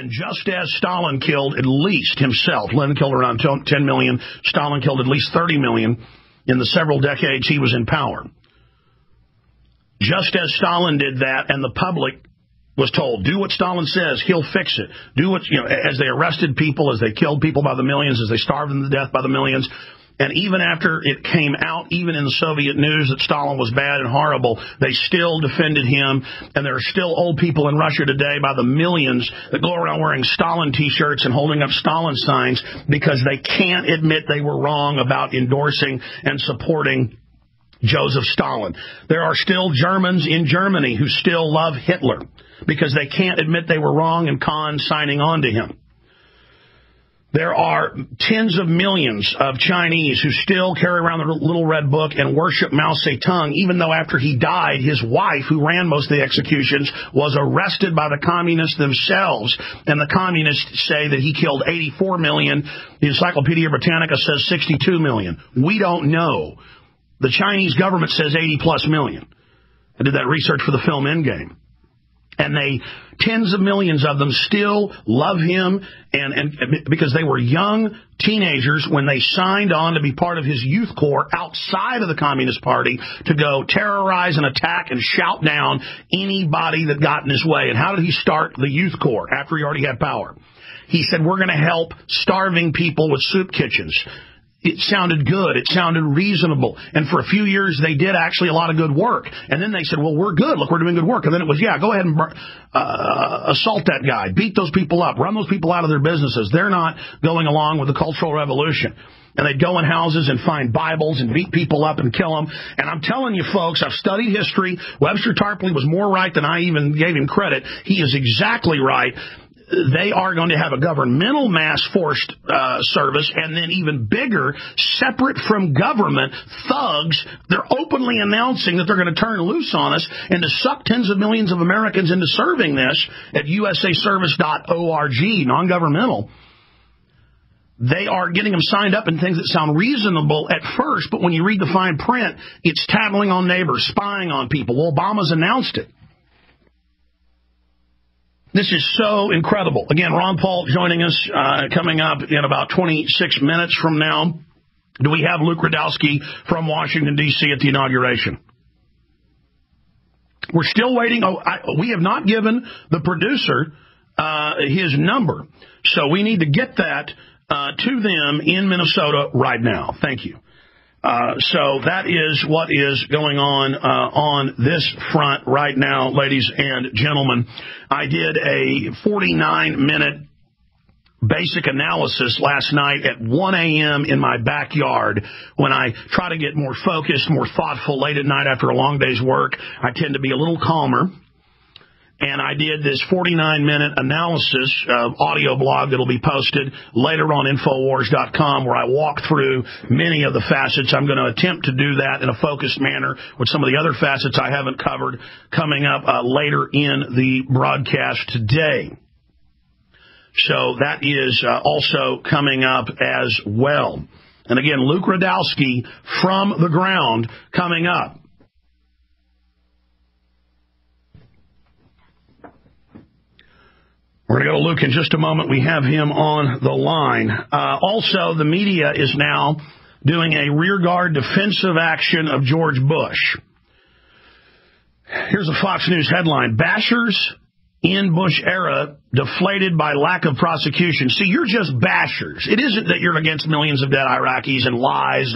And just as Stalin killed at least himself, Lenin killed around 10 million, Stalin killed at least 30 million in the several decades he was in power. Just as Stalin did that, and the public was told, do what Stalin says, he'll fix it. Do what, as they arrested people, as they killed people by the millions, as they starved them to death by the millions. And even after it came out, even in the Soviet news, that Stalin was bad and horrible, they still defended him. And there are still old people in Russia today by the millions that go around wearing Stalin T-shirts and holding up Stalin signs because they can't admit they were wrong about endorsing and supporting Joseph Stalin. There are still Germans in Germany who still love Hitler because they can't admit they were wrong and signing on to him. There are tens of millions of Chinese who still carry around the little red book and worship Mao Zedong, even though after he died, his wife, who ran most of the executions, was arrested by the communists themselves. And the communists say that he killed 84 million. The Encyclopedia Britannica says 62 million. We don't know. The Chinese government says 80-plus million. I did that research for the film Endgame. And tens of millions of them still love him, and because they were young teenagers when they signed on to be part of his youth corps outside of the Communist Party to go terrorize and attack and shout down anybody that got in his way. And how did he start the youth corps after he already had power? He said, we're going to help starving people with soup kitchens. It sounded good. It sounded reasonable. And for a few years, they did actually a lot of good work. And then they said, well, we're good. Look, we're doing good work. And then it was, yeah, go ahead and assault that guy. Beat those people up. Run those people out of their businesses. They're not going along with the Cultural Revolution. And they'd go in houses and find Bibles and beat people up and kill them. And I'm telling you, folks, I've studied history. Webster Tarpley was more right than I even gave him credit. He is exactly right. They are going to have a governmental mass forced service, and then even bigger, separate from government, thugs. They're openly announcing that they're going to turn loose on us and to suck tens of millions of Americans into serving this at usaservice.org, non-governmental. They are getting them signed up in things that sound reasonable at first, but when you read the fine print, it's tattling on neighbors, spying on people. Well, Obama's announced it. This is so incredible. Again, Ron Paul joining us, coming up in about 26 minutes from now. Do we have Luke Rudowski from Washington, D.C. at the inauguration? We're still waiting. We have not given the producer his number, so we need to get that to them in Minnesota right now. Thank you. So that is what is going on this front right now, ladies and gentlemen. I did a 49-minute basic analysis last night at 1 a.m. in my backyard when I try to get more focused, more thoughtful late at night after a long day's work. I tend to be a little calmer. And I did this 49-minute analysis audio blog that will be posted later on Infowars.com, where I walk through many of the facets. I'm going to attempt to do that in a focused manner with some of the other facets I haven't covered coming up later in the broadcast today. So that is also coming up as well. And again, Luke Rudowski from the ground coming up. We're going to go to Luke in just a moment. We have him on the line. Also, the media is now doing a rearguard defensive action of George Bush. Here's a Fox News headline. Bashers in Bush era deflated by lack of prosecution. See, you're just bashers. It isn't that you're against millions of dead Iraqis and lies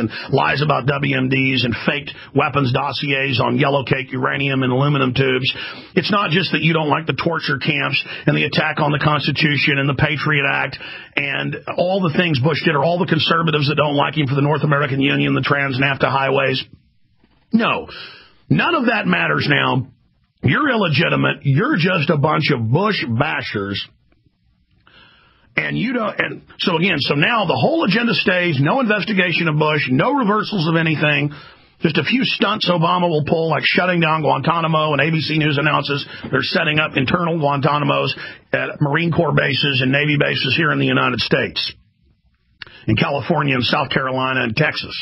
about WMDs and faked weapons dossiers on yellow cake uranium and aluminum tubes. It's not just that you don't like the torture camps and the attack on the Constitution and the Patriot Act and all the things Bush did, or all the conservatives that don't like him for the North American Union, the trans-NAFTA highways. No, none of that matters now. You're illegitimate. You're just a bunch of Bush bashers. And you don't. And so again, so now the whole agenda stays. No investigation of Bush. No reversals of anything. Just a few stunts Obama will pull, like shutting down Guantanamo. And ABC News announces they're setting up internal Guantanamos at Marine Corps bases and Navy bases here in the United States, in California and South Carolina and Texas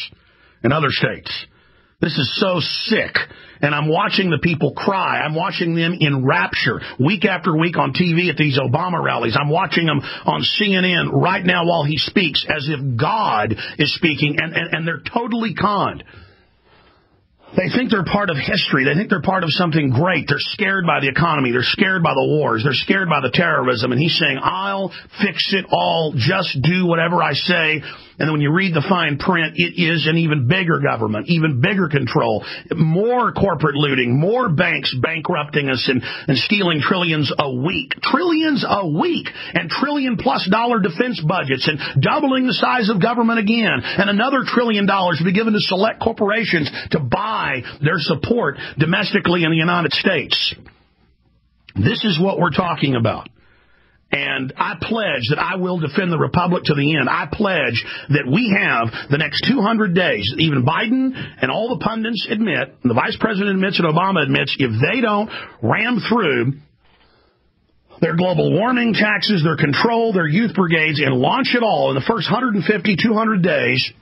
and other states. This is so sick. And I'm watching the people cry. I'm watching them in rapture week after week on TV at these Obama rallies. I'm watching them on CNN right now while he speaks as if God is speaking, and they're totally conned. They think they're part of history. They think they're part of something great. They're scared by the economy. They're scared by the wars. They're scared by the terrorism. And he's saying, I'll fix it all. Just do whatever I say. And then when you read the fine print, it is an even bigger government, even bigger control, more corporate looting, more banks bankrupting us and stealing trillions a week. Trillions a week. And trillion-plus dollar defense budgets and doubling the size of government again. And another $1 trillion to be given to select corporations to buy their support domestically in the United States. This is what we're talking about. And I pledge that I will defend the republic to the end. I pledge that we have the next 200 days. Even Biden and all the pundits admit, and the vice president admits and Obama admits, if they don't ram through their global warming taxes, their control, their youth brigades, and launch it all in the first 150, 200 days,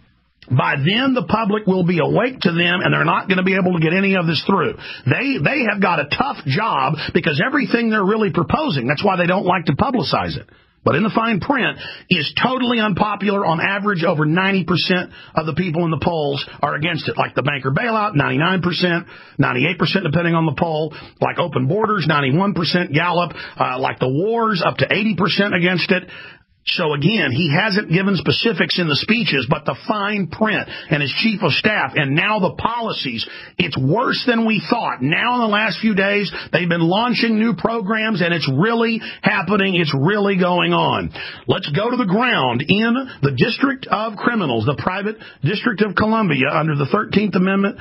by then, the public will be awake to them, and they're not going to be able to get any of this through. They have got a tough job because everything they're really proposing, that's why they don't like to publicize it, but in the fine print, is totally unpopular. On average, over 90% of the people in the polls are against it. Like the banker bailout, 99%, 98% depending on the poll. Like open borders, 91% Gallup. Like the wars, up to 80% against it. So again, he hasn't given specifics in the speeches, but the fine print and his chief of staff and now the policies, it's worse than we thought. Now in the last few days, they've been launching new programs and it's really happening. It's really going on. Let's go to the ground in the District of Criminals, the private District of Columbia under the 13th Amendment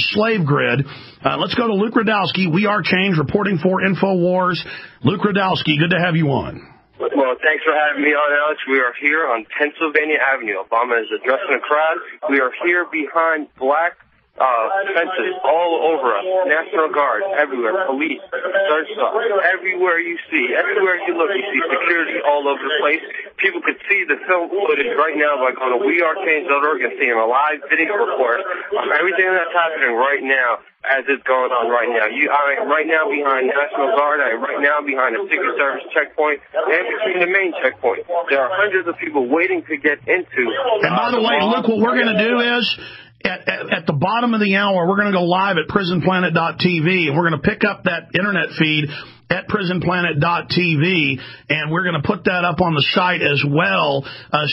slave grid. Let's go to Luke Rudowski. We Are Change, reporting for InfoWars. Luke Rudowski, good to have you on. Well, thanks for having me on, Alex. We are here on Pennsylvania Avenue. Obama is addressing a crowd. We are here behind black fences all over us. National Guard everywhere. Police, search dogs. Everywhere you look, you see security all over the place. People could see the film footage right now by going to wearechange.org and seeing a live video report of everything that's happening right now as it's going on right now. I am right now behind National Guard. I am right now behind a Secret Service checkpoint and between the main checkpoint. There are hundreds of people waiting to get into. And by the way, look, what we're going to do is, at the bottom of the hour, we're going to go live at prisonplanet.tv, and we're going to pick up that internet feed at prisonplanet.tv, and we're going to put that up on the site as well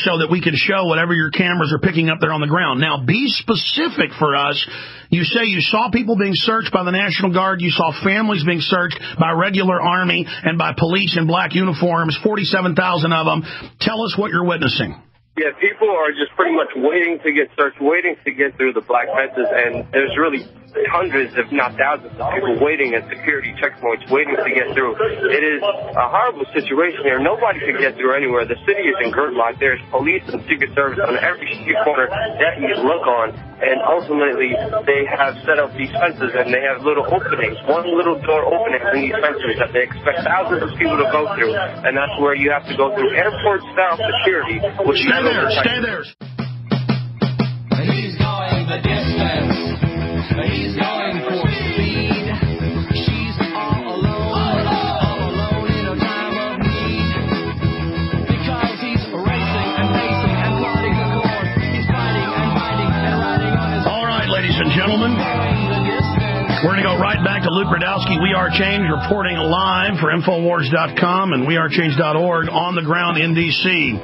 so that we can show whatever your cameras are picking up there on the ground. Now, be specific for us. You say you saw people being searched by the National Guard. You saw families being searched by regular Army and by police in black uniforms, 47,000 of them. Tell us what you're witnessing. Yeah, people are just pretty much waiting to get searched, waiting to get through the black fences, and there's really hundreds, if not thousands, of people waiting at security checkpoints, waiting to get through. It is a horrible situation here. Nobody can get through anywhere. The city is in gridlock. There's police and Secret Service on every street corner that you look on, and ultimately they have set up these fences, and they have little openings, one little door openings in these fences that they expect thousands of people to go through, and that's where you have to go through airport-style security. Stay there. He's going the distance. He's going for speed. She's all alone in a time of need. Because he's racing and pacing and plotting the course. He's fighting and fighting and riding on his... All right, ladies and gentlemen, we're going to go right back to Luke Rudowski. We Are Change, reporting live for Infowars.com and wearechange.org on the ground in D.C.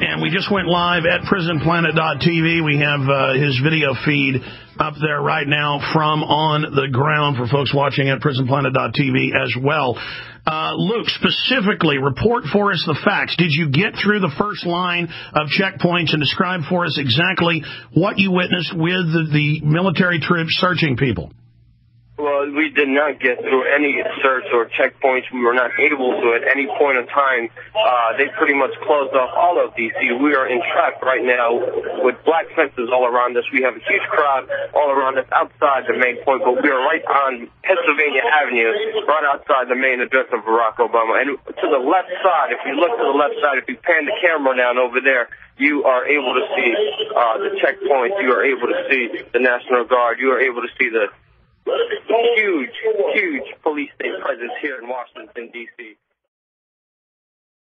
And we just went live at prisonplanet.tv. We have his video feed up there right now from on the ground for folks watching at prisonplanet.tv as well. Luke, specifically, report for us the facts. Did you get through the first line of checkpoints and describe for us exactly what you witnessed with the military troops searching people? Well, we did not get through any search or checkpoints. We were not able to at any point in time. They pretty much closed off all of D.C. We are entrapped right now with black fences all around us. We have a huge crowd all around us outside the main point, but we are right on Pennsylvania Avenue, right outside the main address of Barack Obama. And to the left side, if you look to the left side, if you pan the camera down over there, you are able to see the checkpoints. You are able to see the National Guard. You are able to see the huge police state presence here in Washington, D.C.